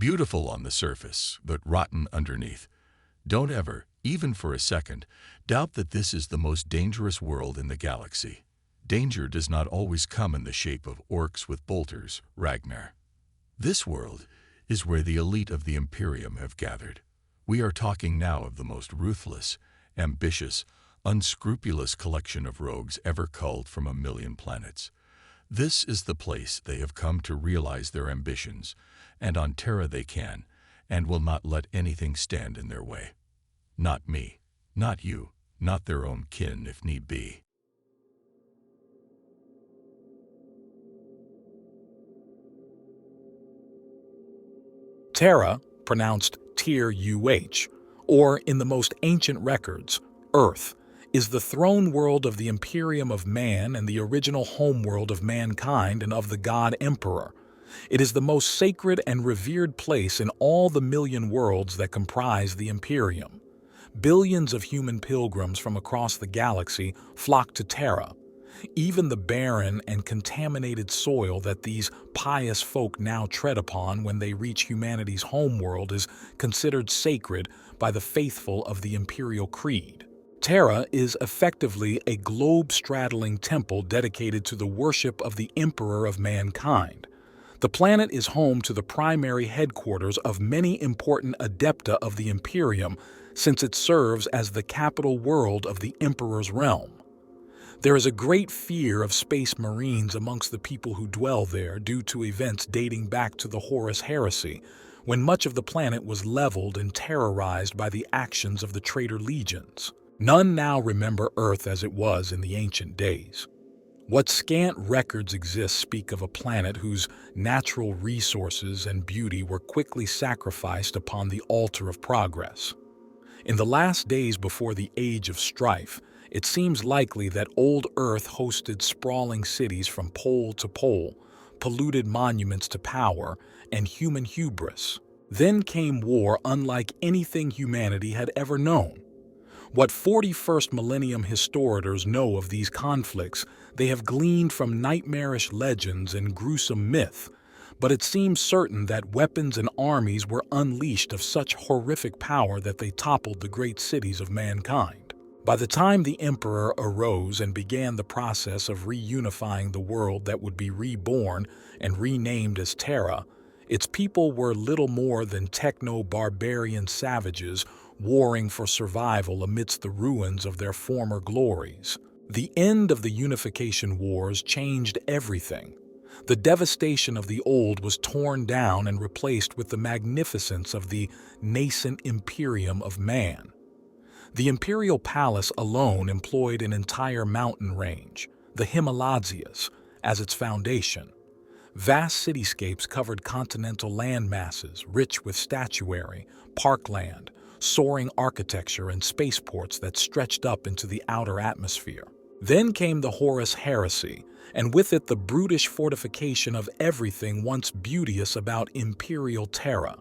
Beautiful on the surface, but rotten underneath. Don't ever, even for a second, doubt that this is the most dangerous world in the galaxy. Danger does not always come in the shape of orcs with bolters, Ragnar. This world is where the elite of the Imperium have gathered. We are talking now of the most ruthless, ambitious, unscrupulous collection of rogues ever culled from a million planets. This is the place they have come to realize their ambitions, and on Terra they can, and will not let anything stand in their way. Not me, not you, not their own kin if need be. Terra, pronounced Tyr-UH, or in the most ancient records, Earth, is the throne world of the Imperium of Man and the original homeworld of mankind and of the god Emperor. It is the most sacred and revered place in all the million worlds that comprise the Imperium. Billions of human pilgrims from across the galaxy flock to Terra. Even the barren and contaminated soil that these pious folk now tread upon when they reach humanity's homeworld is considered sacred by the faithful of the Imperial Creed. Terra is effectively a globe-straddling temple dedicated to the worship of the Emperor of mankind. The planet is home to the primary headquarters of many important adepta of the Imperium, since it serves as the capital world of the Emperor's realm. There is a great fear of space marines amongst the people who dwell there due to events dating back to the Horus Heresy, when much of the planet was leveled and terrorized by the actions of the traitor legions. None now remember Earth as it was in the ancient days. What scant records exist speak of a planet whose natural resources and beauty were quickly sacrificed upon the altar of progress. In the last days before the Age of Strife, it seems likely that old Earth hosted sprawling cities from pole to pole, polluted monuments to power, and human hubris. Then came war unlike anything humanity had ever known. What 41st millennium historians know of these conflicts, they have gleaned from nightmarish legends and gruesome myth, but it seems certain that weapons and armies were unleashed of such horrific power that they toppled the great cities of mankind. By the time the Emperor arose and began the process of reunifying the world that would be reborn and renamed as Terra, its people were little more than techno-barbarian savages warring for survival amidst the ruins of their former glories. The end of the Unification Wars changed everything. The devastation of the old was torn down and replaced with the magnificence of the nascent Imperium of man. The Imperial Palace alone employed an entire mountain range, the Himalayas, as its foundation. Vast cityscapes covered continental land masses rich with statuary, parkland, soaring architecture, and spaceports that stretched up into the outer atmosphere. Then came the Horus Heresy, and with it the brutish fortification of everything once beauteous about imperial Terra.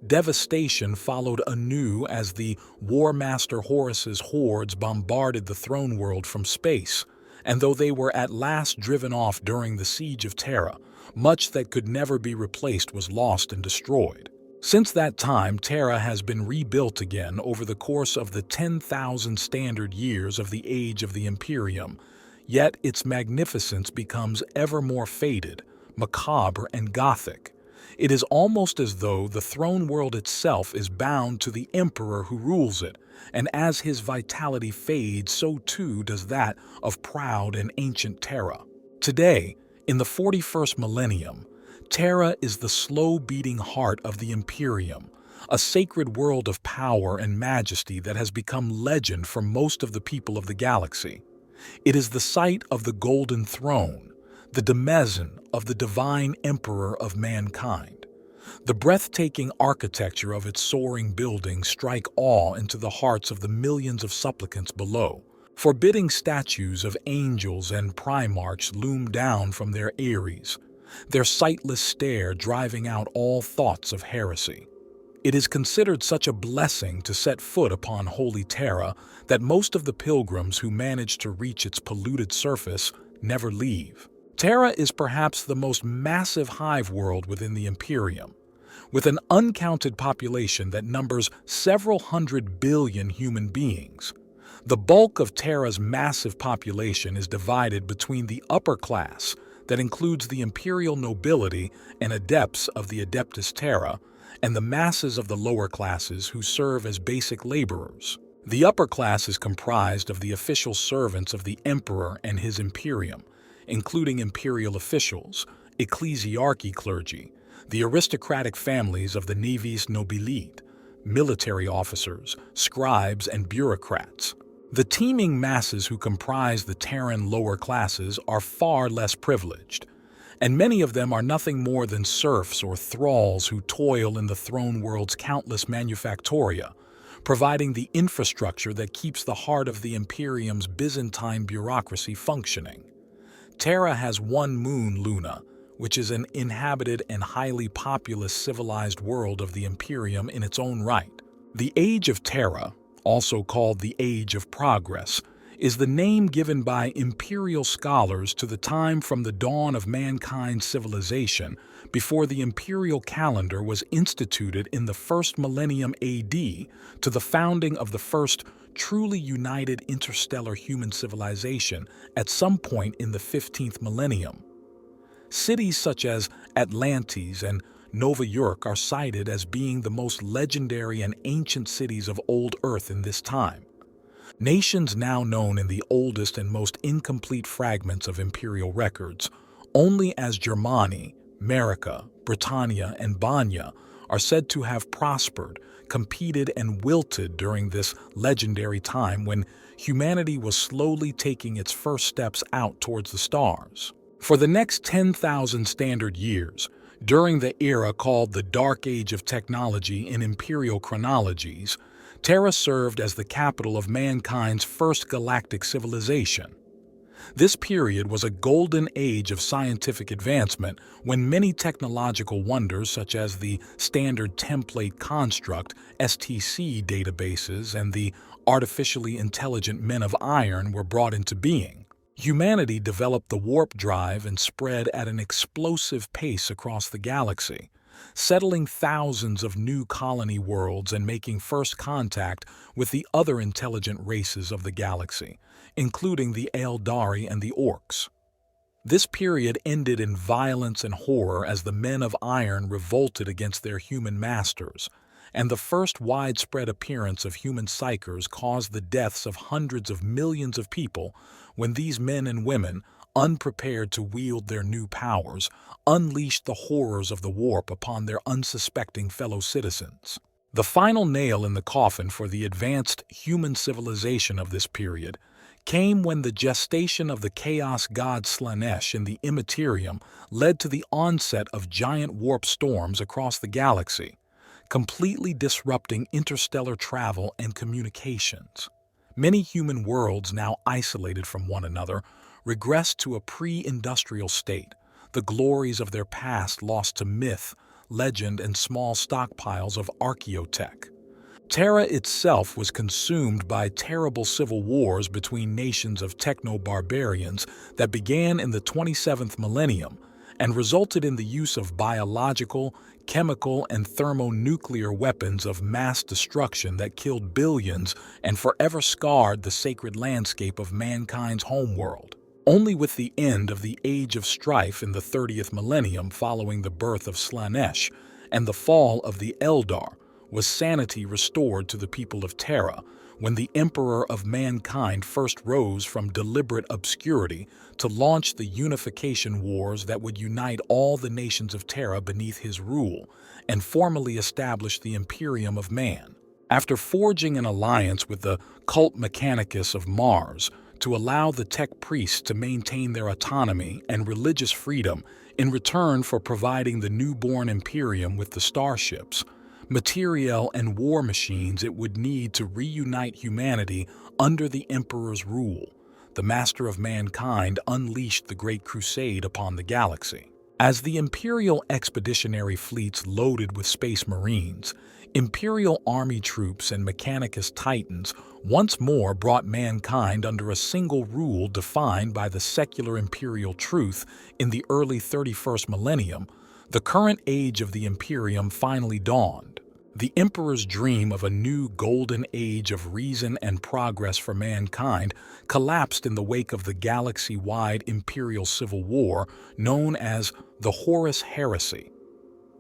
Devastation followed anew as the War Master Horus's hordes bombarded the throne world from space, and though they were at last driven off during the siege of Terra, much that could never be replaced was lost and destroyed. Since that time, Terra has been rebuilt again over the course of the 10,000 standard years of the age of the Imperium, yet its magnificence becomes ever more faded, macabre, and gothic. It is almost as though the throne world itself is bound to the Emperor who rules it, and as his vitality fades, so too does that of proud and ancient Terra. Today, in the 41st millennium, Terra is the slow-beating heart of the Imperium, a sacred world of power and majesty that has become legend for most of the people of the galaxy. It is the site of the Golden Throne, the demesne of the divine Emperor of mankind. The breathtaking architecture of its soaring buildings strike awe into the hearts of the millions of supplicants below. Forbidding statues of angels and primarchs loom down from their eyries, their sightless stare driving out all thoughts of heresy. It is considered such a blessing to set foot upon holy Terra that most of the pilgrims who manage to reach its polluted surface never leave. Terra is perhaps the most massive hive world within the Imperium. With an uncounted population that numbers several hundred billion human beings, the bulk of Terra's massive population is divided between the upper class, that includes the imperial nobility and adepts of the Adeptus Terra, and the masses of the lower classes who serve as basic laborers. The upper class is comprised of the official servants of the emperor and his Imperium, including imperial officials, ecclesiarchy clergy, the aristocratic families of the Navis Nobilite, military officers, scribes, and bureaucrats. The teeming masses who comprise the Terran lower classes are far less privileged, and many of them are nothing more than serfs or thralls who toil in the throne world's countless manufactoria, providing the infrastructure that keeps the heart of the Imperium's Byzantine bureaucracy functioning. Terra has one moon, Luna, which is an inhabited and highly populous civilized world of the Imperium in its own right. The Age of Terra, also called the Age of Progress, is the name given by imperial scholars to the time from the dawn of mankind's civilization before the imperial calendar was instituted in the first millennium AD to the founding of the first truly united interstellar human civilization at some point in the 15th millennium. Cities such as Atlantis and Nova York are cited as being the most legendary and ancient cities of old Earth in this time. Nations now known in the oldest and most incomplete fragments of imperial records, only as Germani, America, Britannia, and Banya, are said to have prospered, competed, and wilted during this legendary time when humanity was slowly taking its first steps out towards the stars. For the next 10,000 standard years, during the era called the Dark Age of Technology in imperial chronologies, Terra served as the capital of mankind's first galactic civilization. This period was a golden age of scientific advancement when many technological wonders such as the Standard Template Construct (STC) databases and the artificially intelligent men of iron were brought into being. Humanity developed the warp drive and spread at an explosive pace across the galaxy, settling thousands of new colony worlds and making first contact with the other intelligent races of the galaxy, including the Eldari and the Orcs. This period ended in violence and horror as the men of iron revolted against their human masters, and the first widespread appearance of human psychers caused the deaths of hundreds of millions of people when these men and women, unprepared to wield their new powers, unleashed the horrors of the warp upon their unsuspecting fellow citizens. The final nail in the coffin for the advanced human civilization of this period came when the gestation of the chaos god Slaanesh in the Imperium led to the onset of giant warp storms across the galaxy, completely disrupting interstellar travel and communications. Many human worlds, now isolated from one another, regressed to a pre-industrial state, the glories of their past lost to myth, legend, and small stockpiles of archaeotech. Terra itself was consumed by terrible civil wars between nations of techno-barbarians that began in the 27th millennium and resulted in the use of biological, chemical, and thermonuclear weapons of mass destruction that killed billions and forever scarred the sacred landscape of mankind's homeworld. Only with the end of the Age of Strife in the 30th millennium following the birth of Slaanesh and the fall of the Eldar was sanity restored to the people of Terra, when the Emperor of Mankind first rose from deliberate obscurity to launch the Unification Wars that would unite all the nations of Terra beneath his rule and formally establish the Imperium of Man. After forging an alliance with the cult Mechanicus of Mars to allow the tech priests to maintain their autonomy and religious freedom in return for providing the newborn Imperium with the starships, materiel, and war machines it would need to reunite humanity under the Emperor's rule, the Master of Mankind unleashed the Great Crusade upon the galaxy. As the Imperial expeditionary fleets loaded with space marines, Imperial army troops and Mechanicus titans once more brought mankind under a single rule defined by the secular imperial truth in the early 31st millennium, The current age of the Imperium finally dawned. The Emperor's dream of a new golden age of reason and progress for mankind collapsed in the wake of the galaxy-wide Imperial Civil War known as the Horus Heresy.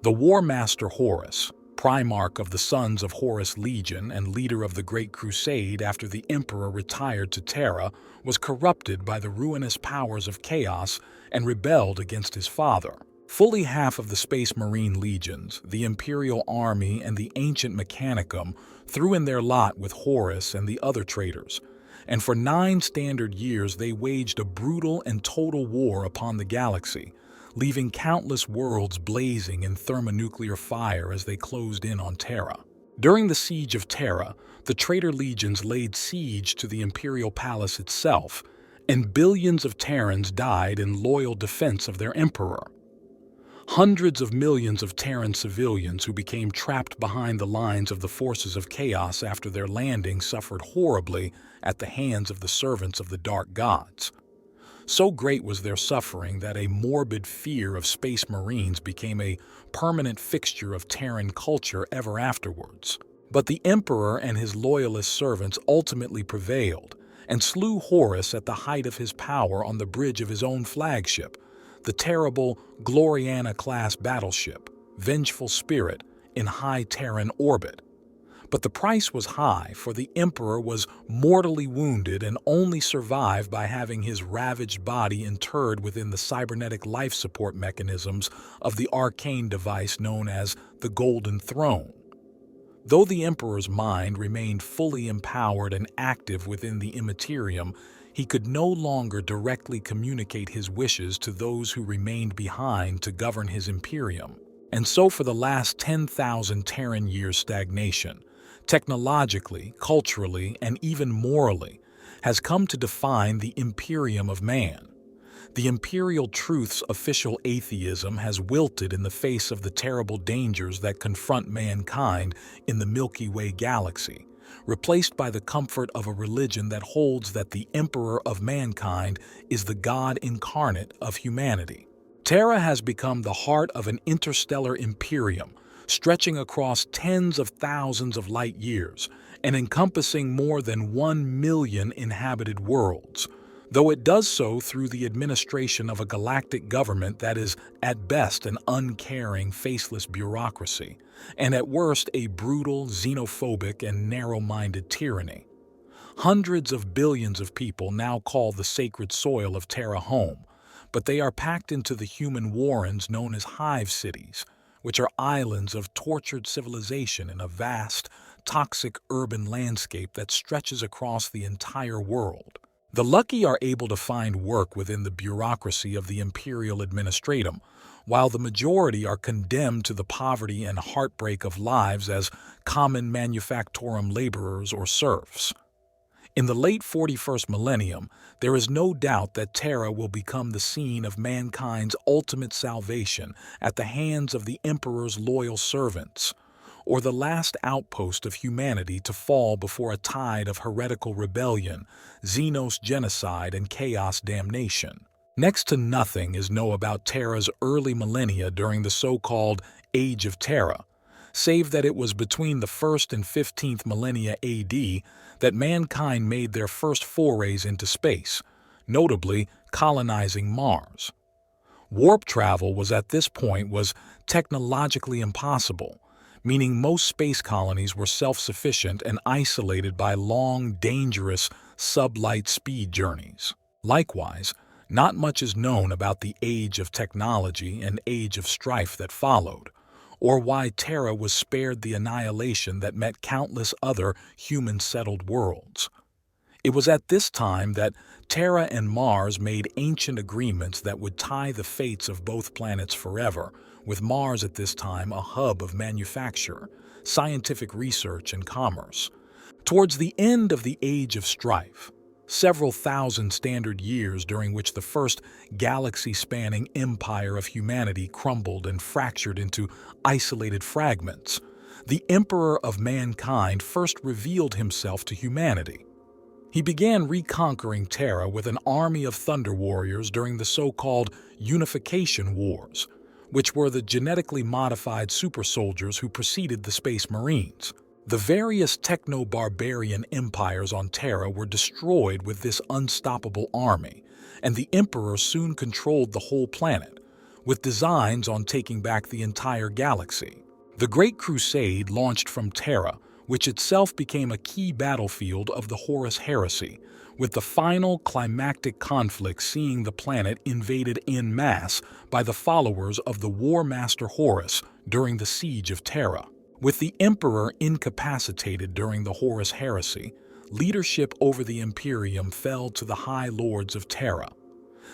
The War Master Horus, Primarch of the Sons of Horus Legion and leader of the Great Crusade after the Emperor retired to Terra, was corrupted by the ruinous powers of chaos and rebelled against his father. Fully half of the Space Marine legions, the Imperial Army, and the ancient Mechanicum threw in their lot with Horus and the other traitors, and for 9 standard years they waged a brutal and total war upon the galaxy, leaving countless worlds blazing in thermonuclear fire as they closed in on Terra. During the Siege of Terra, the traitor legions laid siege to the Imperial Palace itself, and billions of Terrans died in loyal defense of their Emperor. Hundreds of millions of Terran civilians who became trapped behind the lines of the forces of chaos after their landing suffered horribly at the hands of the servants of the Dark Gods. So great was their suffering that a morbid fear of Space Marines became a permanent fixture of Terran culture ever afterwards. But the Emperor and his loyalist servants ultimately prevailed and slew Horus at the height of his power on the bridge of his own flagship, the terrible Gloriana-class battleship, Vengeful Spirit, in high Terran orbit. But the price was high, for the Emperor was mortally wounded and only survived by having his ravaged body interred within the cybernetic life support mechanisms of the arcane device known as the Golden Throne. Though the Emperor's mind remained fully empowered and active within the Immaterium, he could no longer directly communicate his wishes to those who remained behind to govern his Imperium. And so for the last 10,000 Terran years stagnation, technologically, culturally, and even morally, has come to define the Imperium of man. The Imperial Truth's official atheism has wilted in the face of the terrible dangers that confront mankind in the Milky Way galaxy, replaced by the comfort of a religion that holds that the Emperor of mankind is the God incarnate of humanity. Terra has become the heart of an interstellar imperium, stretching across tens of thousands of light years and encompassing more than 1 million inhabited worlds, though it does so through the administration of a galactic government that is at best an uncaring, faceless bureaucracy, and at worst a brutal, xenophobic, and narrow-minded tyranny. Hundreds of billions of people now call the sacred soil of Terra home, but they are packed into the human warrens known as hive cities, which are islands of tortured civilization in a vast, toxic urban landscape that stretches across the entire world. The lucky are able to find work within the bureaucracy of the Imperial Administratum, while the majority are condemned to the poverty and heartbreak of lives as common manufactorum laborers or serfs. In the late 41st millennium, there is no doubt that Terra will become the scene of mankind's ultimate salvation at the hands of the Emperor's loyal servants, or the last outpost of humanity to fall before a tide of heretical rebellion, xenos genocide, and chaos damnation. Next to nothing is known about Terra's early millennia during the so-called Age of Terra, save that it was between the 1st and 15th millennia AD that mankind made their first forays into space, notably colonizing Mars. Warp travel was at this point technologically impossible, meaning most space colonies were self-sufficient and isolated by long, dangerous, sublight speed journeys. Likewise, not much is known about the age of technology and age of strife that followed, or why Terra was spared the annihilation that met countless other human-settled worlds. It was at this time that Terra and Mars made ancient agreements that would tie the fates of both planets forever, with Mars at this time a hub of manufacture, scientific research, and commerce. Towards the end of the Age of Strife, several thousand standard years during which the first galaxy-spanning empire of humanity crumbled and fractured into isolated fragments, the Emperor of mankind first revealed himself to humanity. He began reconquering Terra with an army of Thunder Warriors during the so-called Unification Wars, which were the genetically modified super soldiers who preceded the Space Marines. The various techno-barbarian empires on Terra were destroyed with this unstoppable army, and the Emperor soon controlled the whole planet, with designs on taking back the entire galaxy. The Great Crusade launched from Terra, which itself became a key battlefield of the Horus Heresy, with the final climactic conflict seeing the planet invaded en masse by the followers of the War Master Horus during the Siege of Terra. With the Emperor incapacitated during the Horus Heresy, leadership over the Imperium fell to the High Lords of Terra.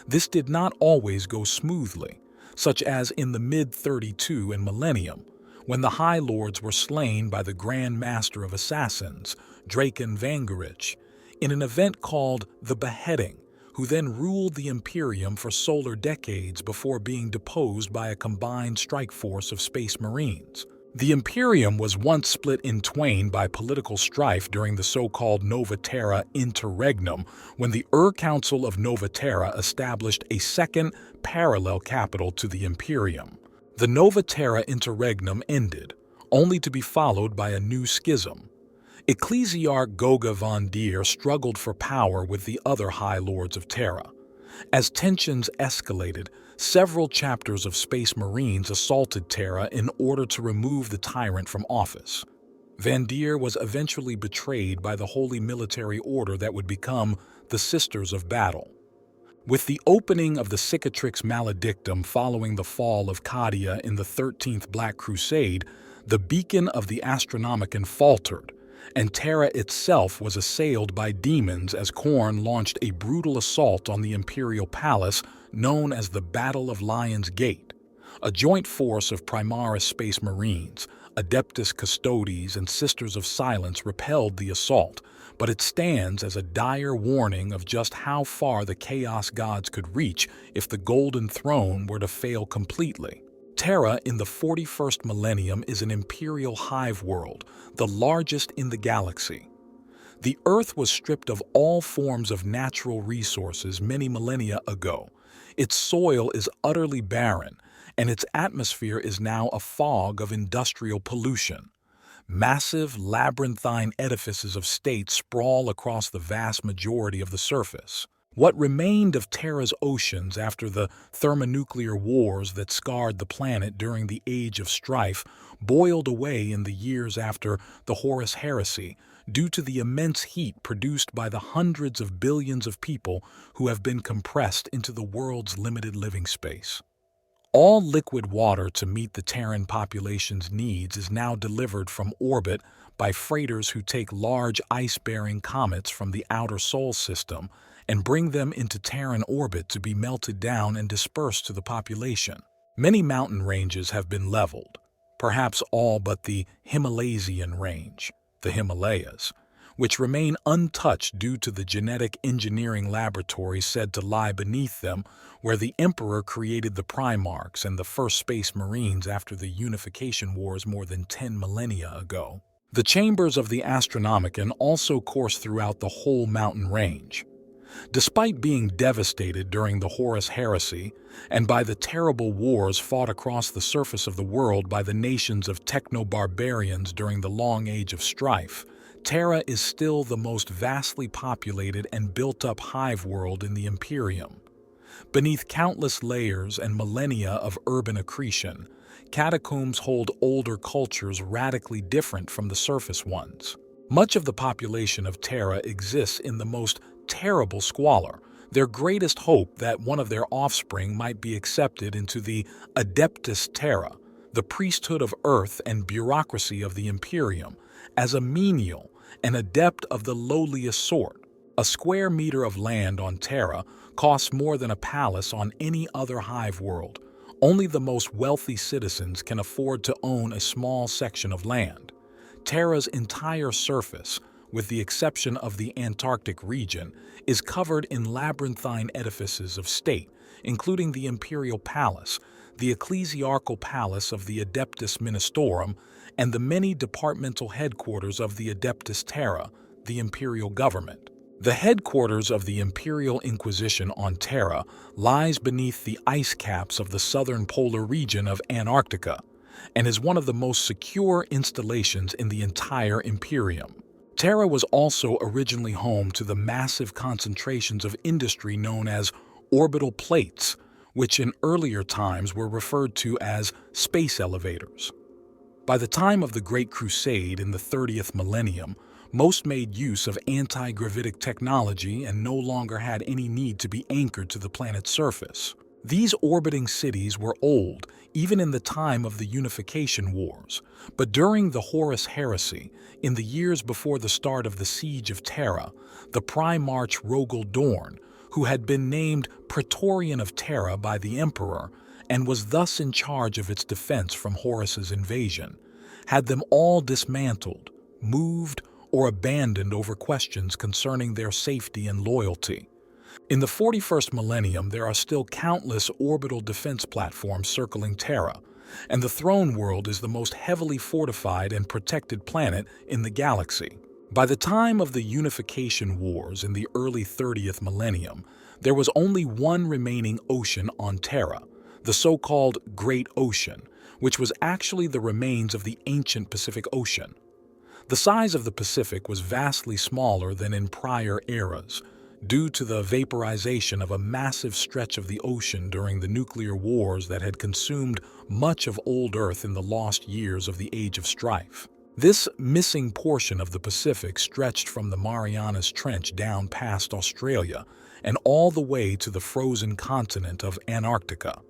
This did not always go smoothly, such as in the mid-32 and Millennium, when the High Lords were slain by the Grand Master of Assassins, Draken Vangerich, in an event called the Beheading, who then ruled the Imperium for solar decades before being deposed by a combined strike force of Space Marines. The Imperium was once split in twain by political strife during the so-called Nova Terra Interregnum, when the Council of Nova Terra established a second parallel capital to the Imperium. The Nova Terra Interregnum ended, only to be followed by a new schism. Ecclesiarch Goga von Deer struggled for power with the other High Lords of Terra. As tensions escalated, several chapters of Space Marines assaulted Terra in order to remove the tyrant from office. Van Deer was eventually betrayed by the holy military order that would become the Sisters of Battle. With the opening of the Cicatrix Maledictum following the fall of Cadia in the 13th Black Crusade, the beacon of the Astronomican faltered, and Terra itself was assailed by demons as Khorne launched a brutal assault on the Imperial Palace known as the Battle of Lion's Gate. A joint force of Primaris Space Marines, Adeptus Custodes, and Sisters of Silence repelled the assault, but it stands as a dire warning of just how far the Chaos Gods could reach if the Golden Throne were to fail completely. Terra in the 41st millennium is an imperial hive world, the largest in the galaxy. The Earth was stripped of all forms of natural resources many millennia ago. Its soil is utterly barren, and its atmosphere is now a fog of industrial pollution. Massive, labyrinthine edifices of state sprawl across the vast majority of the surface. What remained of Terra's oceans after the thermonuclear wars that scarred the planet during the Age of Strife boiled away in the years after the Horus Heresy due to the immense heat produced by the hundreds of billions of people who have been compressed into the world's limited living space. All liquid water to meet the Terran population's needs is now delivered from orbit by freighters who take large ice-bearing comets from the outer Sol system and bring them into Terran orbit to be melted down and dispersed to the population. Many mountain ranges have been leveled, perhaps all but the Himalayan range, the Himalayas, which remain untouched due to the genetic engineering laboratories said to lie beneath them, where the Emperor created the Primarchs and the first Space Marines after the Unification Wars more than 10 millennia ago. The chambers of the Astronomican also course throughout the whole mountain range. Despite being devastated during the Horus Heresy and by the terrible wars fought across the surface of the world by the nations of techno-barbarians during the long Age of Strife, Terra is still the most vastly populated and built-up hive world in the Imperium. Beneath countless layers and millennia of urban accretion, catacombs hold older cultures radically different from the surface ones. Much of the population of Terra exists in the most terrible squalor, their greatest hope that one of their offspring might be accepted into the Adeptus Terra, the priesthood of Earth and bureaucracy of the Imperium, as a menial, an adept of the lowliest sort. A square meter of land on Terra costs more than a palace on any other hive world. Only the most wealthy citizens can afford to own a small section of land. Terra's entire surface, with the exception of the Antarctic region, is covered in labyrinthine edifices of state, including the Imperial Palace, the Ecclesiarchal Palace of the Adeptus Ministorum, and the many departmental headquarters of the Adeptus Terra, the imperial government. The headquarters of the Imperial Inquisition on Terra lies beneath the ice caps of the southern polar region of Antarctica and is one of the most secure installations in the entire Imperium. Terra was also originally home to the massive concentrations of industry known as orbital plates, which in earlier times were referred to as space elevators. By the time of the Great Crusade in the 30th millennium, most made use of anti-gravitic technology and no longer had any need to be anchored to the planet's surface. These orbiting cities were old, even in the time of the Unification Wars, but during the Horus Heresy, in the years before the start of the Siege of Terra, the Primarch Rogel Dorn, who had been named Praetorian of Terra by the Emperor and was thus in charge of its defense from Horus's invasion, had them all dismantled, moved, or abandoned over questions concerning their safety and loyalty. In the 41st millennium, there are still countless orbital defense platforms circling Terra, and the throne world is the most heavily fortified and protected planet in the galaxy. By the time of the Unification Wars in the early 30th millennium, there was only one remaining ocean on Terra, the so-called Great Ocean, which was actually the remains of the ancient Pacific Ocean. The size of the Pacific was vastly smaller than in prior eras, due to the vaporization of a massive stretch of the ocean during the nuclear wars that had consumed much of old Earth in the lost years of the Age of Strife. This missing portion of the Pacific stretched from the Marianas Trench down past Australia and all the way to the frozen continent of Antarctica.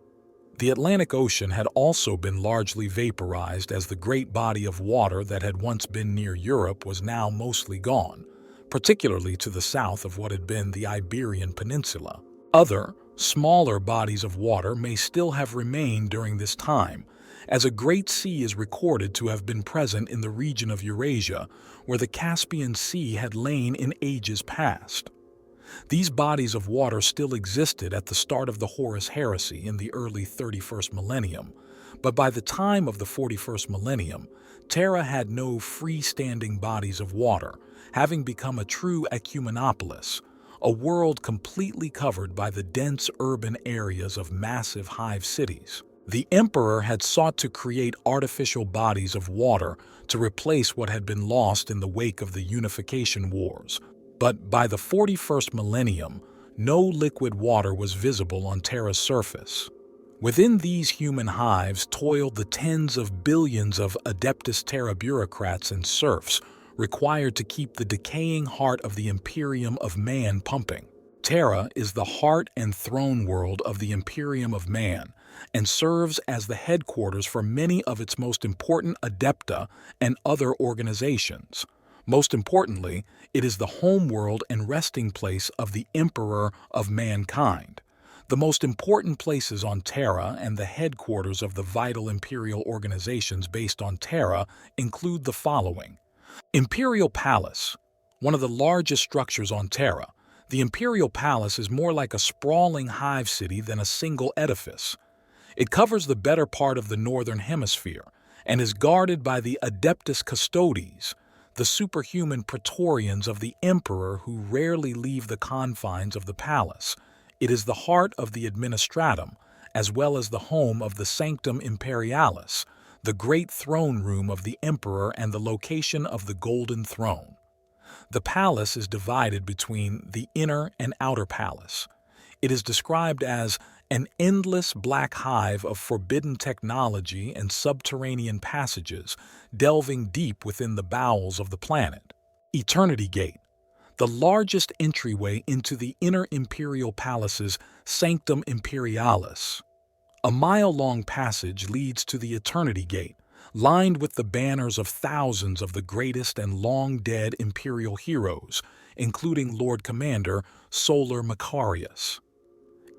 The Atlantic Ocean had also been largely vaporized as the great body of water that had once been near Europe was now mostly gone, particularly to the south of what had been the Iberian Peninsula. Other, smaller bodies of water may still have remained during this time, as a Great Sea is recorded to have been present in the region of Eurasia, where the Caspian Sea had lain in ages past. These bodies of water still existed at the start of the Horus Heresy in the early 31st millennium, but by the time of the 41st millennium, Terra had no freestanding bodies of water, having become a true ecumenopolis, a world completely covered by the dense urban areas of massive hive cities. The Emperor had sought to create artificial bodies of water to replace what had been lost in the wake of the Unification Wars, but by the 41st millennium, no liquid water was visible on Terra's surface. Within these human hives toiled the tens of billions of Adeptus Terra bureaucrats and serfs required to keep the decaying heart of the Imperium of Man pumping. Terra is the heart and throne world of the Imperium of Man and serves as the headquarters for many of its most important adepta and other organizations. Most importantly, it is the homeworld and resting place of the Emperor of Mankind. The most important places on Terra and the headquarters of the vital imperial organizations based on Terra include the following. Imperial Palace. One of the largest structures on Terra, the Imperial Palace is more like a sprawling hive city than a single edifice. It covers the better part of the northern hemisphere and is guarded by the Adeptus Custodes, the superhuman praetorians of the Emperor who rarely leave the confines of the palace. It is the heart of the Administratum, as well as the home of the Sanctum Imperialis, the great throne room of the Emperor and the location of the Golden Throne. The palace is divided between the inner and outer palace. It is described as an endless black hive of forbidden technology and subterranean passages delving deep within the bowels of the planet. Eternity Gate, the largest entryway into the inner imperial palace's Sanctum Imperialis. A mile-long passage leads to the Eternity Gate, lined with the banners of thousands of the greatest and long-dead imperial heroes, including Lord Commander Solar Macarius.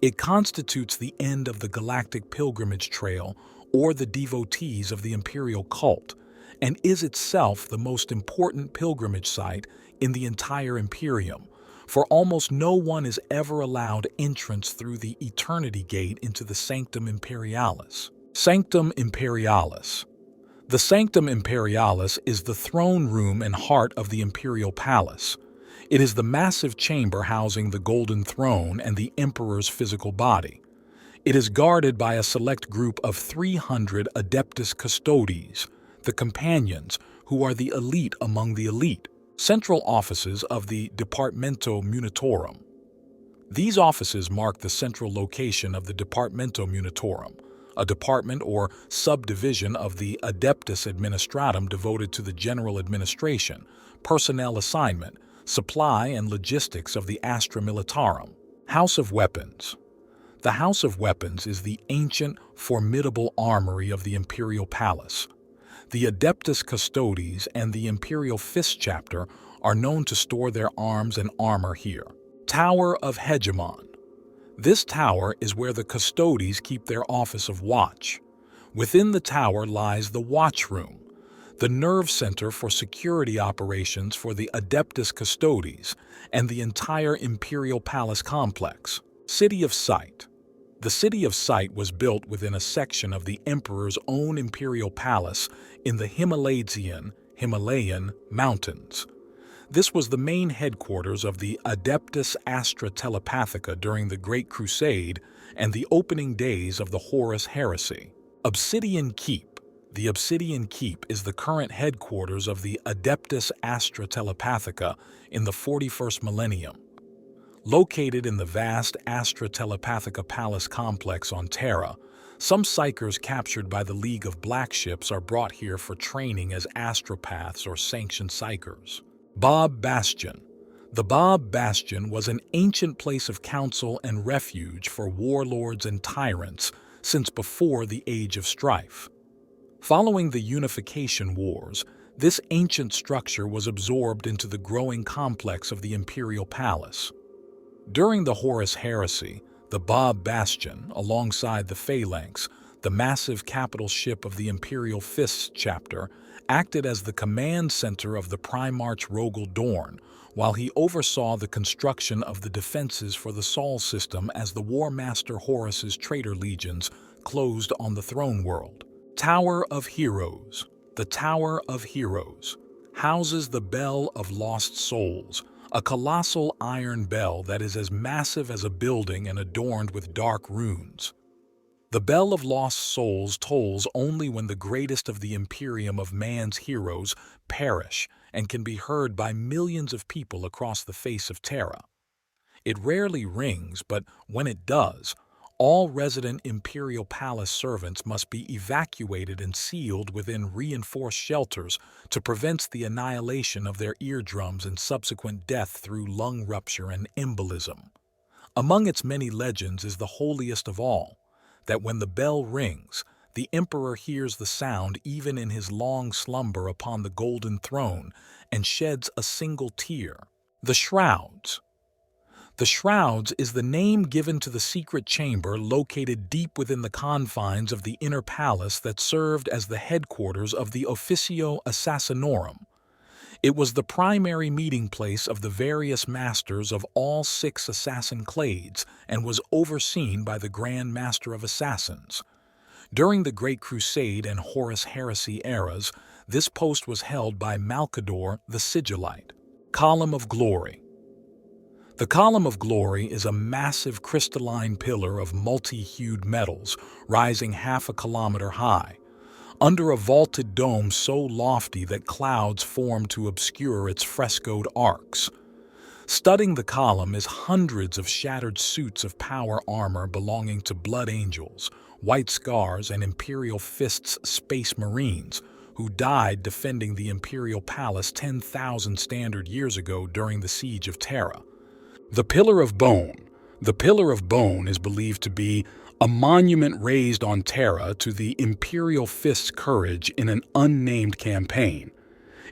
It constitutes the end of the Galactic Pilgrimage Trail or the devotees of the imperial cult, and is itself the most important pilgrimage site in the entire Imperium, for almost no one is ever allowed entrance through the Eternity Gate into the Sanctum Imperialis. Sanctum Imperialis. The Sanctum Imperialis is the throne room and heart of the imperial palace. It is the massive chamber housing the Golden Throne and the Emperor's physical body. It is guarded by a select group of 300 Adeptus Custodes, the companions, who are the elite among the elite, central offices of the Departamento Munitorum. These offices mark the central location of the Departamento Munitorum, a department or subdivision of the Adeptus Administratum devoted to the general administration, personnel assignment, supply and logistics of the Astra Militarum. House of Weapons. The House of Weapons is the ancient, formidable armory of the Imperial Palace. The Adeptus Custodes and the Imperial Fist Chapter are known to store their arms and armor here. Tower of Hegemon. This tower is where the Custodes keep their office of watch. Within the tower lies the Watch Room, the nerve center for security operations for the Adeptus Custodes and the entire Imperial Palace complex. City of Sight. The City of Sight was built within a section of the Emperor's own Imperial Palace in the Himalayan mountains. This was the main headquarters of the Adeptus Astra Telepathica during the Great Crusade and the opening days of the Horus Heresy. Obsidian Keep. The Obsidian Keep is the current headquarters of the Adeptus Astra Telepathica in the 41st millennium. Located in the vast Astra Telepathica Palace complex on Terra, some psychers captured by the League of Black Ships are brought here for training as astropaths or sanctioned psychers. Bob Bastion. The Bob Bastion was an ancient place of counsel and refuge for warlords and tyrants since before the Age of Strife. Following the Unification Wars, this ancient structure was absorbed into the growing complex of the Imperial Palace. During the Horus Heresy, the Bob Bastion, alongside the Phalanx, the massive capital ship of the Imperial Fists Chapter, acted as the command center of the Primarch Rogel Dorn, while he oversaw the construction of the defenses for the Sol system as the War Master Horus's traitor legions closed on the throne world. Tower of Heroes. The Tower of Heroes houses the Bell of Lost Souls, a colossal iron bell that is as massive as a building and adorned with dark runes. The Bell of Lost Souls tolls only when the greatest of the Imperium of man's heroes perish and can be heard by millions of people across the face of Terra. It rarely rings, but when it does, all resident Imperial Palace servants must be evacuated and sealed within reinforced shelters to prevent the annihilation of their eardrums and subsequent death through lung rupture and embolism. Among its many legends is the holiest of all, that when the bell rings, the Emperor hears the sound even in his long slumber upon the Golden Throne and sheds a single tear. The Shrouds. The Shrouds is the name given to the secret chamber located deep within the confines of the inner palace that served as the headquarters of the Officio Assassinorum. It was the primary meeting place of the various masters of all 6 assassin clades and was overseen by the Grand Master of Assassins. During the Great Crusade and Horus Heresy eras, this post was held by Malcador the Sigillite. Column of Glory. The Column of Glory is a massive crystalline pillar of multi-hued metals rising half a kilometer high, under a vaulted dome so lofty that clouds form to obscure its frescoed arcs. Studding the column is hundreds of shattered suits of power armor belonging to Blood Angels, White Scars, and Imperial Fists Space Marines, who died defending the Imperial Palace 10,000 standard years ago during the Siege of Terra. The Pillar of Bone. The Pillar of Bone is believed to be a monument raised on Terra to the Imperial Fist's courage in an unnamed campaign.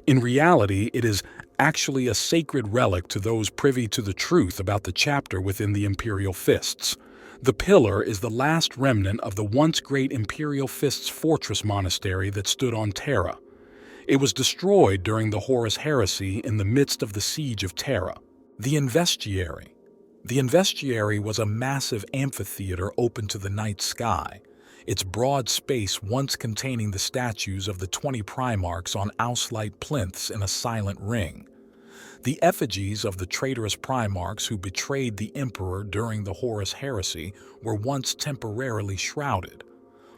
In reality, it is actually a sacred relic to those privy to the truth about the chapter within the Imperial Fists. The pillar is the last remnant of the once great Imperial Fists fortress monastery that stood on Terra. It was destroyed during the Horus Heresy in the midst of the Siege of Terra. The Investiary. The Investiary was a massive amphitheater open to the night sky, its broad space once containing the statues of the 20 Primarchs on Auslight plinths in a silent ring. The effigies of the traitorous Primarchs who betrayed the Emperor during the Horus Heresy were once temporarily shrouded.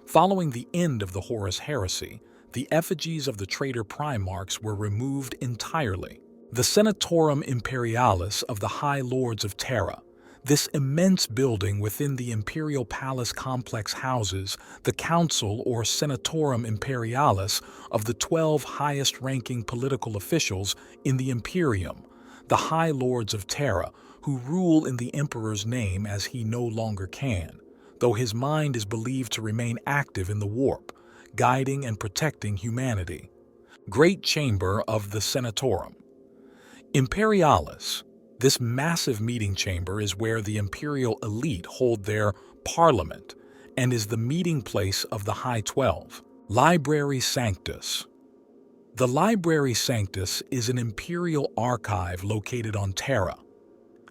Following the end of the Horus Heresy, the effigies of the traitor Primarchs were removed entirely. The Senatorum Imperialis of the High Lords of Terra, this immense building within the Imperial Palace complex houses the Council or Senatorum Imperialis of the 12 highest-ranking political officials in the Imperium, the High Lords of Terra, who rule in the Emperor's name as he no longer can, though his mind is believed to remain active in the warp, guiding and protecting humanity. Great Chamber of the Senatorum. Imperialis. This massive meeting chamber is where the imperial elite hold their parliament and is the meeting place of the High 12. Library Sanctus. The Library Sanctus is an imperial archive located on Terra.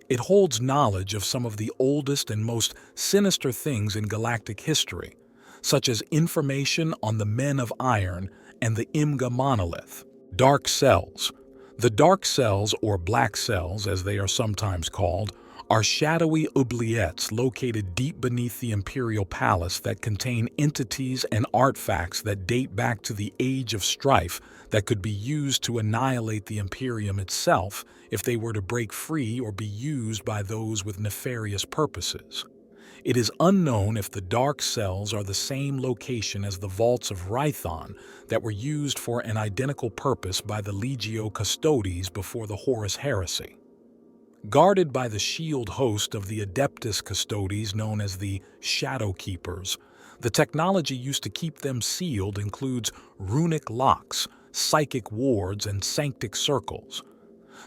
It holds knowledge of some of the oldest and most sinister things in galactic history, such as information on the Men of Iron and the Imga monolith. Dark Cells. The dark cells, or black cells as they are sometimes called, are shadowy oubliettes located deep beneath the imperial palace that contain entities and artifacts that date back to the Age of Strife that could be used to annihilate the Imperium itself if they were to break free or be used by those with nefarious purposes. It is unknown if the dark cells are the same location as the vaults of Rhython that were used for an identical purpose by the Legio Custodes before the Horus Heresy. Guarded by the shield host of the Adeptus Custodes known as the Shadow Keepers, the technology used to keep them sealed includes runic locks, psychic wards, and sanctic circles.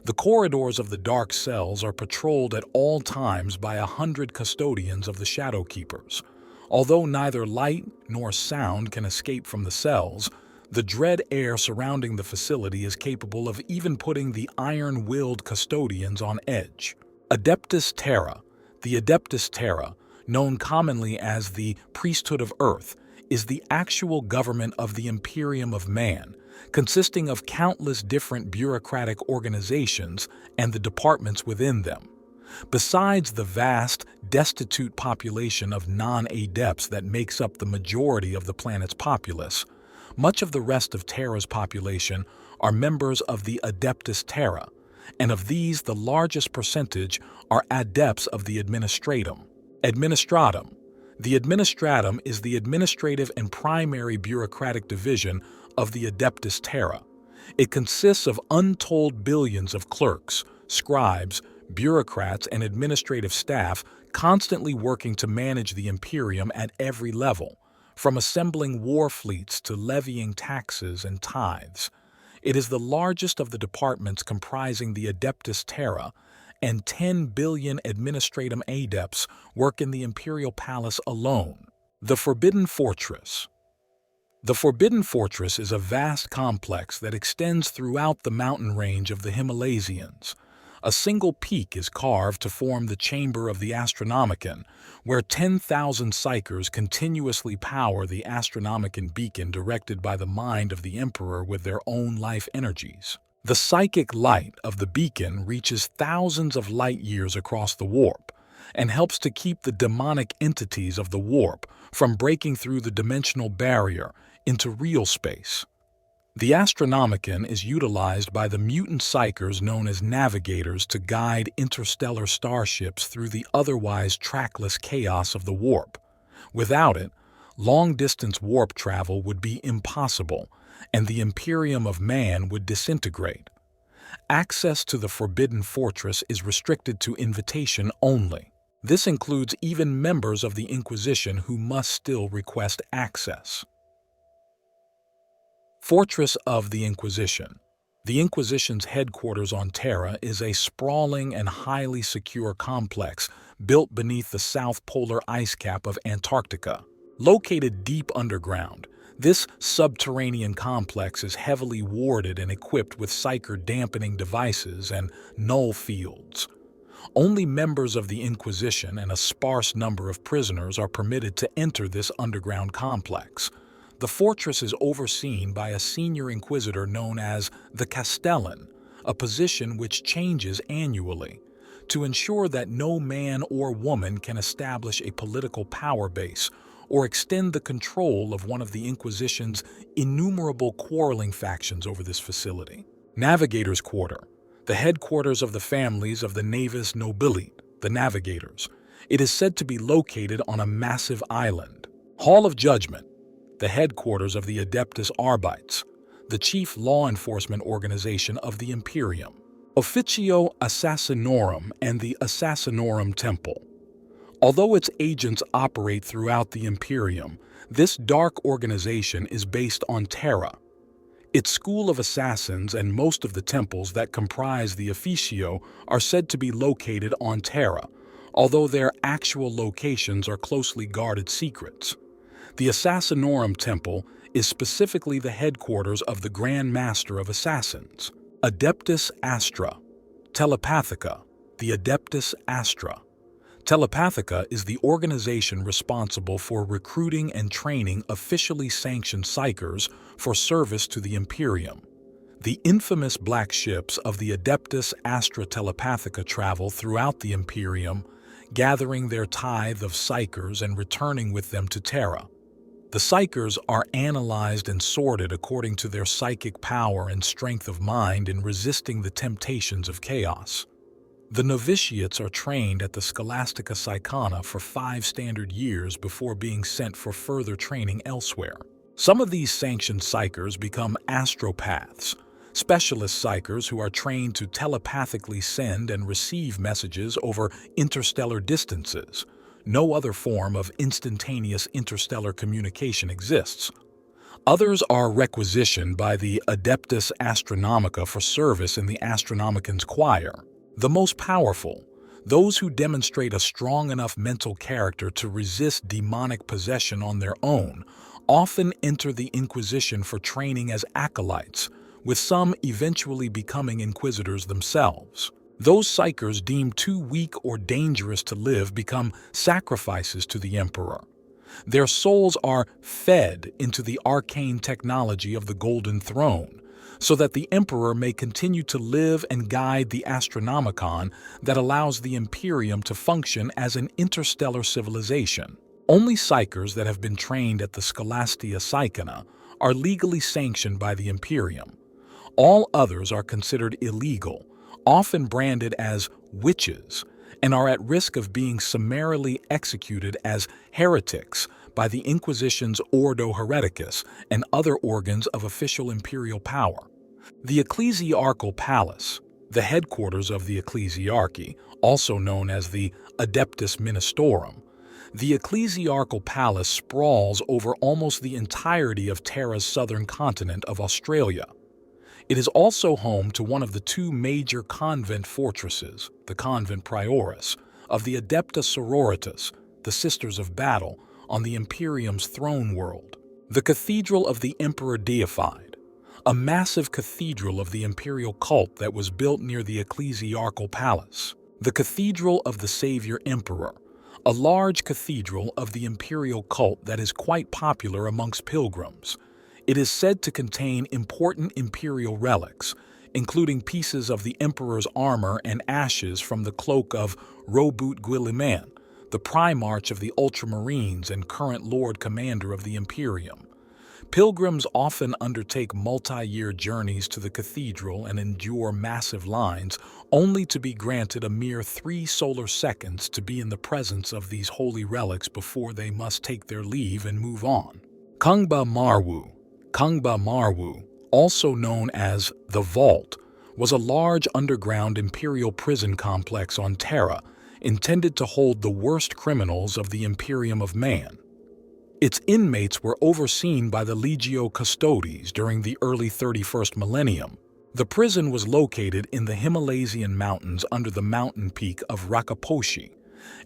The corridors of the dark cells are patrolled at all times by 100 custodians of the Shadow Keepers. Although neither light nor sound can escape from the cells, the dread air surrounding the facility is capable of even putting the iron-willed custodians on edge. Adeptus Terra. The Adeptus Terra, known commonly as the Priesthood of Earth, is the actual government of the Imperium of Man, consisting of countless different bureaucratic organizations and the departments within them. Besides the vast, destitute population of non-adepts that makes up the majority of the planet's populace, much of the rest of Terra's population are members of the Adeptus Terra, and of these the largest percentage are adepts of the Administratum. Administratum. The Administratum is the administrative and primary bureaucratic division of the Adeptus Terra. It consists of untold billions of clerks, scribes, bureaucrats, and administrative staff constantly working to manage the Imperium at every level, from assembling war fleets to levying taxes and tithes. It is the largest of the departments comprising the Adeptus Terra, and 10 billion administratum adepts work in the Imperial Palace alone. The Forbidden Fortress. The Forbidden Fortress is a vast complex that extends throughout the mountain range of the Himalaysians. A single peak is carved to form the chamber of the Astronomican, where 10,000 psychers continuously power the Astronomican beacon directed by the mind of the Emperor with their own life energies. The psychic light of the beacon reaches thousands of light years across the warp and helps to keep the demonic entities of the warp from breaking through the dimensional barrier into real space. The Astronomican is utilized by the mutant psychers known as navigators to guide interstellar starships through the otherwise trackless chaos of the warp. Without it, long-distance warp travel would be impossible, and the Imperium of Man would disintegrate. Access to the Forbidden Fortress is restricted to invitation only. This includes even members of the Inquisition who must still request access. Fortress of the Inquisition. The Inquisition's headquarters on Terra is a sprawling and highly secure complex built beneath the south polar ice cap of Antarctica. Located deep underground, this subterranean complex is heavily warded and equipped with psyker dampening devices and null fields. Only members of the Inquisition and a sparse number of prisoners are permitted to enter this underground complex. The fortress is overseen by a senior inquisitor known as the Castellan, a position which changes annually, to ensure that no man or woman can establish a political power base or extend the control of one of the Inquisition's innumerable quarreling factions over this facility. Navigators' Quarter, the headquarters of the families of the Navis Nobilis, the Navigators. It is said to be located on a massive island. Hall of Judgment, the headquarters of the Adeptus Arbites, the chief law enforcement organization of the Imperium. Officio Assassinorum and the Assassinorum Temple. Although its agents operate throughout the Imperium, this dark organization is based on Terra. Its school of assassins and most of the temples that comprise the Officio are said to be located on Terra, although their actual locations are closely guarded secrets. The Assassinorum Temple is specifically the headquarters of the Grand Master of Assassins, Adeptus Astra. Telepathica, the Adeptus Astra. Telepathica is the organization responsible for recruiting and training officially sanctioned psychers for service to the Imperium. The infamous black ships of the Adeptus Astra Telepathica travel throughout the Imperium, gathering their tithe of psychers and returning with them to Terra. The psychers are analyzed and sorted according to their psychic power and strength of mind in resisting the temptations of chaos. The novitiates are trained at the Scholastica Psychona for 5 standard years before being sent for further training elsewhere. Some of these sanctioned psychers become astropaths, specialist psychers who are trained to telepathically send and receive messages over interstellar distances. No other form of instantaneous interstellar communication exists. Others are requisitioned by the Adeptus Astronomica for service in the Astronomican's choir. The most powerful, those who demonstrate a strong enough mental character to resist demonic possession on their own, often enter the Inquisition for training as acolytes, with some eventually becoming inquisitors themselves. Those psychers deemed too weak or dangerous to live become sacrifices to the Emperor. Their souls are fed into the arcane technology of the Golden Throne, so that the Emperor may continue to live and guide the Astronomicon that allows the Imperium to function as an interstellar civilization. Only psychers that have been trained at the Scholastica Psychona are legally sanctioned by the Imperium. All others are considered illegal, often branded as witches, and are at risk of being summarily executed as heretics by the Inquisition's Ordo Hereticus and other organs of official imperial power. The Ecclesiarchal Palace, the headquarters of the Ecclesiarchy, also known as the Adeptus Ministorum, the Ecclesiarchal Palace sprawls over almost the entirety of Terra's southern continent of Australia. It is also home to one of the 2 major convent fortresses, the Convent Prioris, of the Adepta Sororitas, the Sisters of Battle, on the Imperium's throne world. The Cathedral of the Emperor Deified, a massive cathedral of the imperial cult that was built near the Ecclesiarchal Palace. The Cathedral of the Savior Emperor, a large cathedral of the imperial cult that is quite popular amongst pilgrims. It is said to contain important imperial relics, including pieces of the emperor's armor and ashes from the cloak of Robert Guilliman, the Primarch of the Ultramarines and current Lord Commander of the Imperium. Pilgrims often undertake multi-year journeys to the cathedral and endure massive lines, only to be granted a mere 3 solar seconds to be in the presence of these holy relics before they must take their leave and move on. Kungba Marwu, also known as the Vault, was a large underground imperial prison complex on Terra, intended to hold the worst criminals of the Imperium of Man. Its inmates were overseen by the Legio Custodes during the early 31st millennium. The prison was located in the Himalaysian mountains under the mountain peak of Rakaposhi,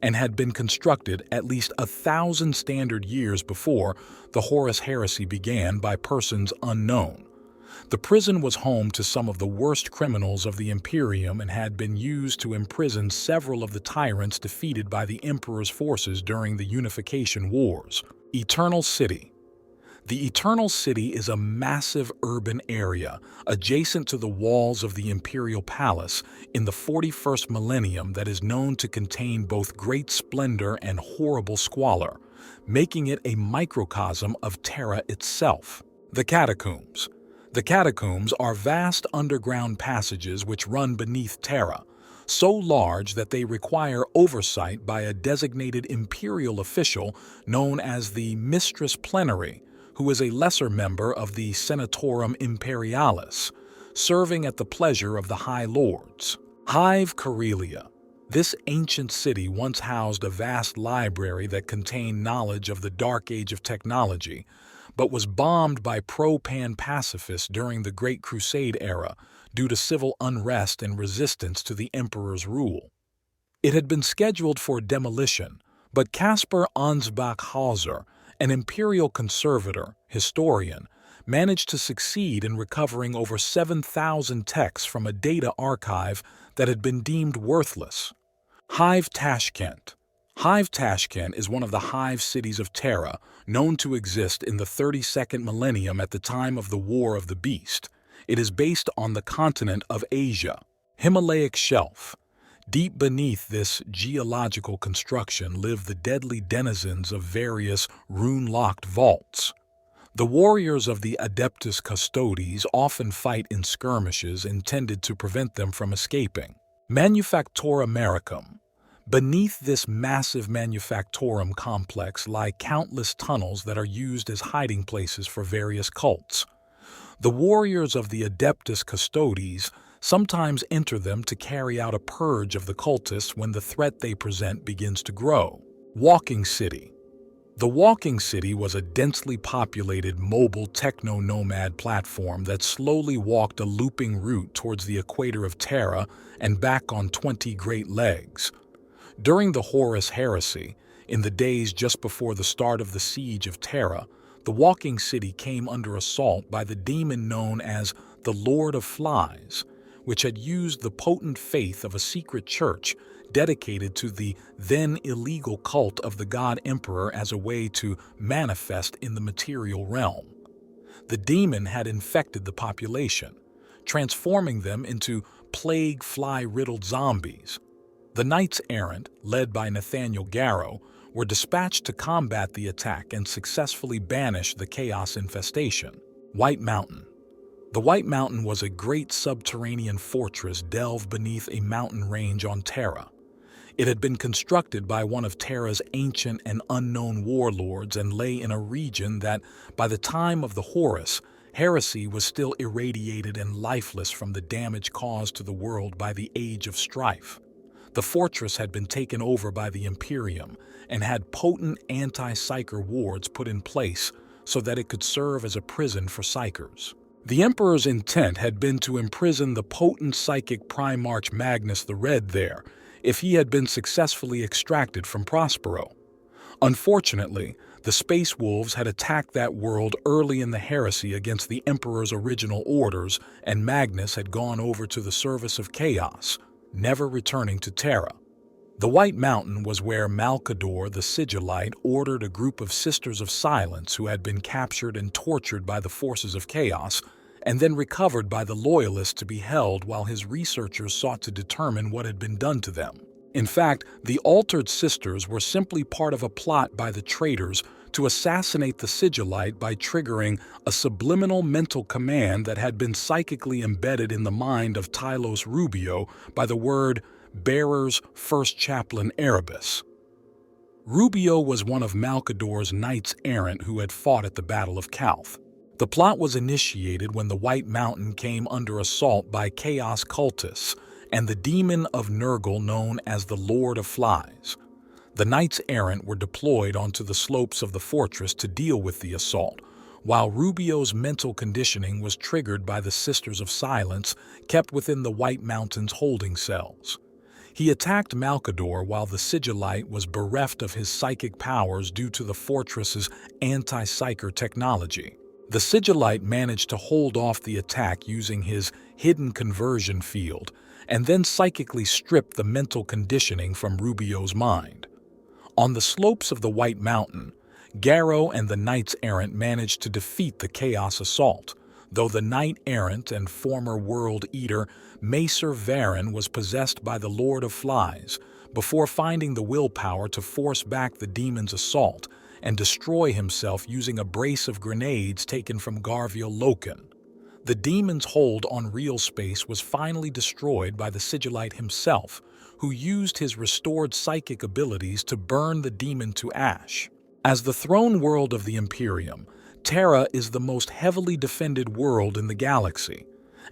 and had been constructed at least 1,000 standard years before the Horus Heresy began by persons unknown. The prison was home to some of the worst criminals of the Imperium and had been used to imprison several of the tyrants defeated by the Emperor's forces during the Unification Wars. Eternal City. The Eternal City is a massive urban area adjacent to the walls of the Imperial Palace in the 41st millennium that is known to contain both great splendor and horrible squalor, making it a microcosm of Terra itself. The Catacombs. The Catacombs are vast underground passages which run beneath Terra, so large that they require oversight by a designated imperial official known as the Mistress Plenary, who is a lesser member of the Senatorum Imperialis, serving at the pleasure of the High Lords. Hive Corellia. This ancient city once housed a vast library that contained knowledge of the Dark Age of technology, but was bombed by pro-Pan pacifists during the Great Crusade era due to civil unrest and resistance to the Emperor's rule. It had been scheduled for demolition, but Caspar Ansbach-Hauser, an imperial conservator, historian, managed to succeed in recovering over 7,000 texts from a data archive that had been deemed worthless. Hive Tashkent. Hive Tashkent is one of the hive cities of Terra, known to exist in the 32nd millennium at the time of the War of the Beast. It is based on the continent of Asia. Himalaic Shelf. Deep beneath this geological construction live the deadly denizens of various rune-locked vaults. The warriors of the Adeptus Custodes often fight in skirmishes intended to prevent them from escaping. Manufactura Americum. Beneath this massive manufactorum complex lie countless tunnels that are used as hiding places for various cults. The warriors of the Adeptus Custodes sometimes enter them to carry out a purge of the cultists when the threat they present begins to grow. Walking City. The Walking City was a densely populated mobile techno-nomad platform that slowly walked a looping route towards the equator of Terra and back on 20 great legs. During the Horus Heresy, in the days just before the start of the Siege of Terra, the Walking City came under assault by the demon known as the Lord of Flies, which had used the potent faith of a secret church dedicated to the then illegal cult of the God Emperor as a way to manifest in the material realm. The demon had infected the population, transforming them into plague fly-riddled zombies. The Knights Errant, led by Nathaniel Garrow, were dispatched to combat the attack and successfully banish the chaos infestation. White Mountain. The White Mountain was a great subterranean fortress delved beneath a mountain range on Terra. It had been constructed by one of Terra's ancient and unknown warlords and lay in a region that, by the time of the Horus, Heresy was still irradiated and lifeless from the damage caused to the world by the Age of Strife. The fortress had been taken over by the Imperium and had potent anti-psyker wards put in place so that it could serve as a prison for psykers. The Emperor's intent had been to imprison the potent psychic Primarch Magnus the Red there, if he had been successfully extracted from Prospero. Unfortunately, the Space Wolves had attacked that world early in the Heresy against the Emperor's original orders, and Magnus had gone over to the service of Chaos, never returning to Terra. The White Mountain was where Malcador the Sigillite ordered a group of Sisters of Silence who had been captured and tortured by the forces of Chaos, and then recovered by the Loyalists to be held while his researchers sought to determine what had been done to them. In fact, the Altered Sisters were simply part of a plot by the traitors to assassinate the Sigillite by triggering a subliminal mental command that had been psychically embedded in the mind of Tylos Rubio by the word Bearer's first chaplain Erebus. Rubio was one of Malcador's knights errant who had fought at the Battle of Calth. The plot was initiated when the White Mountain came under assault by Chaos cultists and the demon of Nurgle known as the Lord of Flies. The knights errant were deployed onto the slopes of the fortress to deal with the assault, while Rubio's mental conditioning was triggered by the Sisters of Silence kept within the White Mountain's holding cells. He attacked Malcador while the Sigillite was bereft of his psychic powers due to the fortress's anti-psyker technology. The Sigillite managed to hold off the attack using his hidden conversion field, and then psychically stripped the mental conditioning from Rubio's mind. On the slopes of the White Mountain, Garrow and the Knights-Errant managed to defeat the Chaos Assault, though the Knight-Errant and former World Eater Macer Varen was possessed by the Lord of Flies before finding the willpower to force back the demon's assault and destroy himself using a brace of grenades taken from Garviel Loken. The demon's hold on real space was finally destroyed by the Sigillite himself, who used his restored psychic abilities to burn the demon to ash. As the throne world of the Imperium, Terra is the most heavily defended world in the galaxy,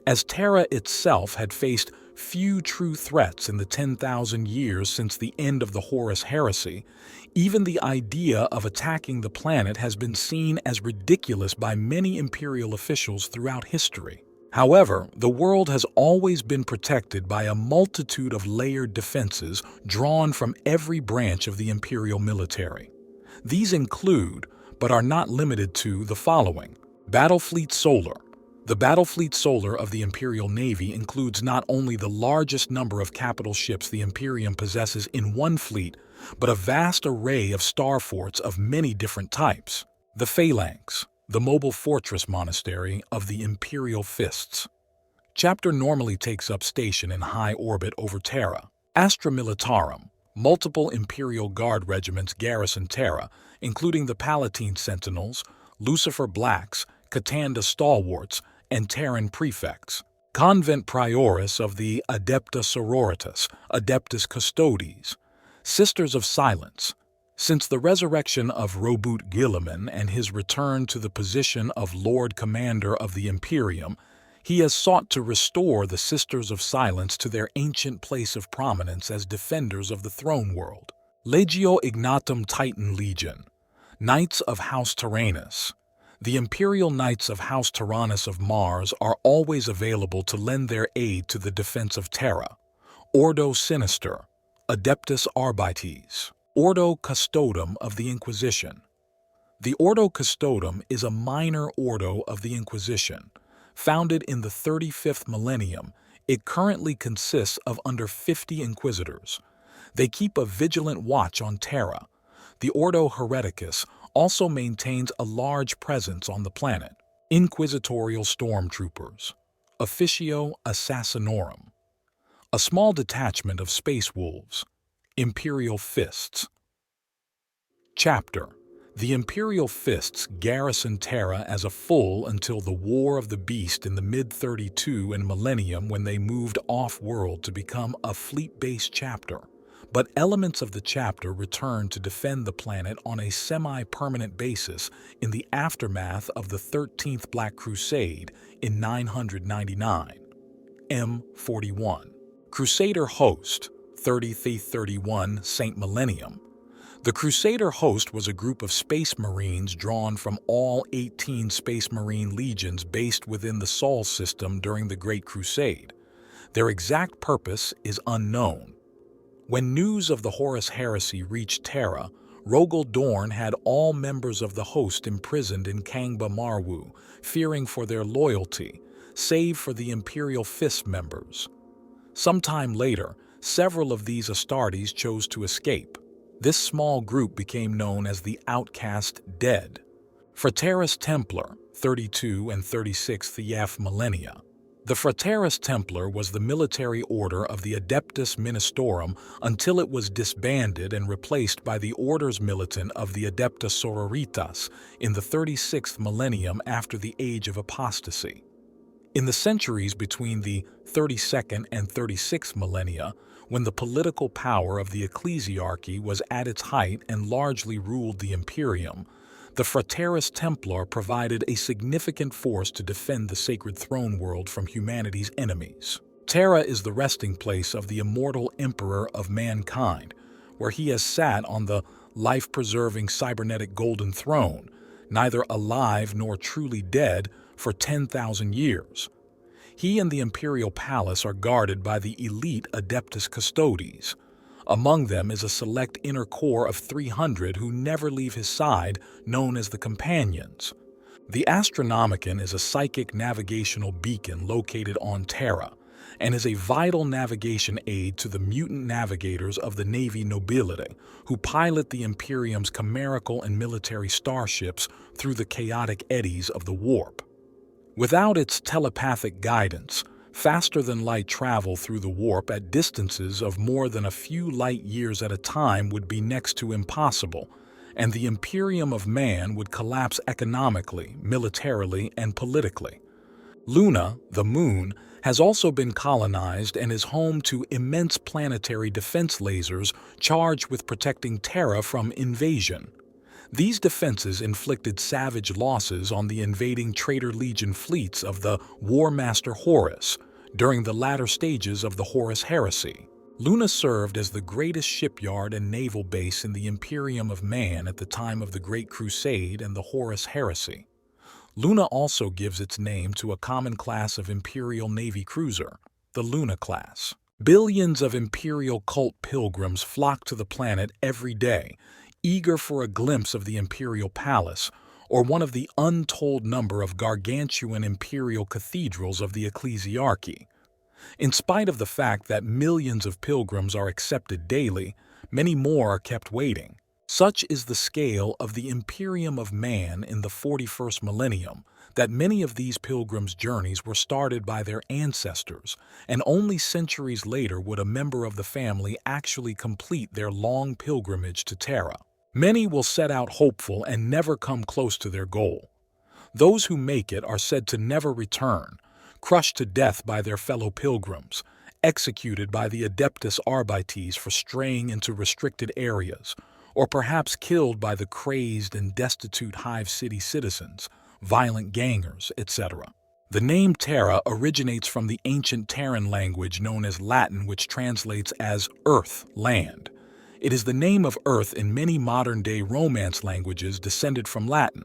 as Terra itself had faced few true threats in the 10,000 years since the end of the Horus Heresy. Even the idea of attacking the planet has been seen as ridiculous by many Imperial officials throughout history. However, the world has always been protected by a multitude of layered defenses drawn from every branch of the Imperial military. These include, but are not limited to, the following. Battlefleet Solar. The Battlefleet Solar of the Imperial Navy includes not only the largest number of capital ships the Imperium possesses in one fleet, but a vast array of star forts of many different types. The Phalanx, the mobile fortress monastery of the Imperial Fists. Chapter normally takes up station in high orbit over Terra. Astra Militarum. Multiple Imperial Guard regiments garrison Terra, including the Palatine Sentinels, Lucifer Blacks, Katanda Stalwarts, and Terran Prefects. Convent Prioris of the Adepta Sororitas, Adeptus Custodes. Sisters of Silence. Since the resurrection of Robut Guilliman and his return to the position of Lord Commander of the Imperium, he has sought to restore the Sisters of Silence to their ancient place of prominence as defenders of the throne world. Legio Ignatum Titan Legion. Knights of House Tyrannus. The Imperial Knights of House Tyrannus of Mars are always available to lend their aid to the defense of Terra. Ordo Sinister. Adeptus Arbites. Ordo Custodum of the Inquisition. The Ordo Custodum is a minor ordo of the Inquisition. Founded in the 35th millennium, it currently consists of under 50 inquisitors. They keep a vigilant watch on Terra. The Ordo Hereticus also maintains a large presence on the planet. Inquisitorial Stormtroopers. Officio Assassinorum. A small detachment of Space Wolves. Imperial Fists. Chapter. The Imperial Fists garrisoned Terra as a full until the War of the Beast in the mid-32 and millennium, when they moved off-world to become a fleet-based chapter. But elements of the chapter returned to defend the planet on a semi-permanent basis in the aftermath of the 13th Black Crusade in 999. M41. Crusader Host, 30th-31 Saint Millennium. The Crusader Host was a group of Space Marines drawn from all 18 Space Marine legions based within the Sol system during the Great Crusade. Their exact purpose is unknown. When news of the Horus Heresy reached Terra, Rogel Dorn had all members of the host imprisoned in Kangba Marwu, fearing for their loyalty, save for the Imperial Fist members. Sometime later, several of these Astartes chose to escape. This small group became known as the Outcast Dead. Frateris Templar, 32 and 36th Yaf millennia. The Frateris Templar was the military order of the Adeptus Ministorum until it was disbanded and replaced by the Orders Militant of the Adepta Sororitas in the 36th millennium after the Age of Apostasy. In the centuries between the 32nd and 36th millennia, when the political power of the ecclesiarchy was at its height and largely ruled the Imperium, the Frateris Templar provided a significant force to defend the sacred throne world from humanity's enemies. Terra is the resting place of the immortal Emperor of mankind, where he has sat on the life-preserving cybernetic golden throne, neither alive nor truly dead, for 10,000 years. He and the Imperial Palace are guarded by the elite Adeptus Custodes. Among them is a select inner core of 300 who never leave his side, known as the Companions. The Astronomican is a psychic navigational beacon located on Terra, and is a vital navigation aid to the mutant navigators of the Navy nobility, who pilot the Imperium's chimerical and military starships through the chaotic eddies of the warp. Without its telepathic guidance, faster-than-light travel through the warp at distances of more than a few light years at a time would be next to impossible, and the Imperium of Man would collapse economically, militarily, and politically. Luna, the moon, has also been colonized and is home to immense planetary defense lasers charged with protecting Terra from invasion. These defenses inflicted savage losses on the invading Traitor Legion fleets of the War Master Horus during the latter stages of the Horus Heresy. Luna served as the greatest shipyard and naval base in the Imperium of Man at the time of the Great Crusade and the Horus Heresy. Luna also gives its name to a common class of Imperial Navy cruiser, the Luna class. Billions of Imperial cult pilgrims flock to the planet every day, eager for a glimpse of the Imperial Palace, or one of the untold number of gargantuan Imperial cathedrals of the ecclesiarchy. In spite of the fact that millions of pilgrims are accepted daily, many more are kept waiting. Such is the scale of the Imperium of Man in the 41st millennium that many of these pilgrims' journeys were started by their ancestors, and only centuries later would a member of the family actually complete their long pilgrimage to Terra. Many will set out hopeful and never come close to their goal. Those who make it are said to never return, crushed to death by their fellow pilgrims, executed by the Adeptus Arbites for straying into restricted areas, or perhaps killed by the crazed and destitute Hive City citizens, violent gangers, etc. The name Terra originates from the ancient Terran language known as Latin, which translates as earth, land. It is the name of Earth in many modern-day Romance languages descended from Latin.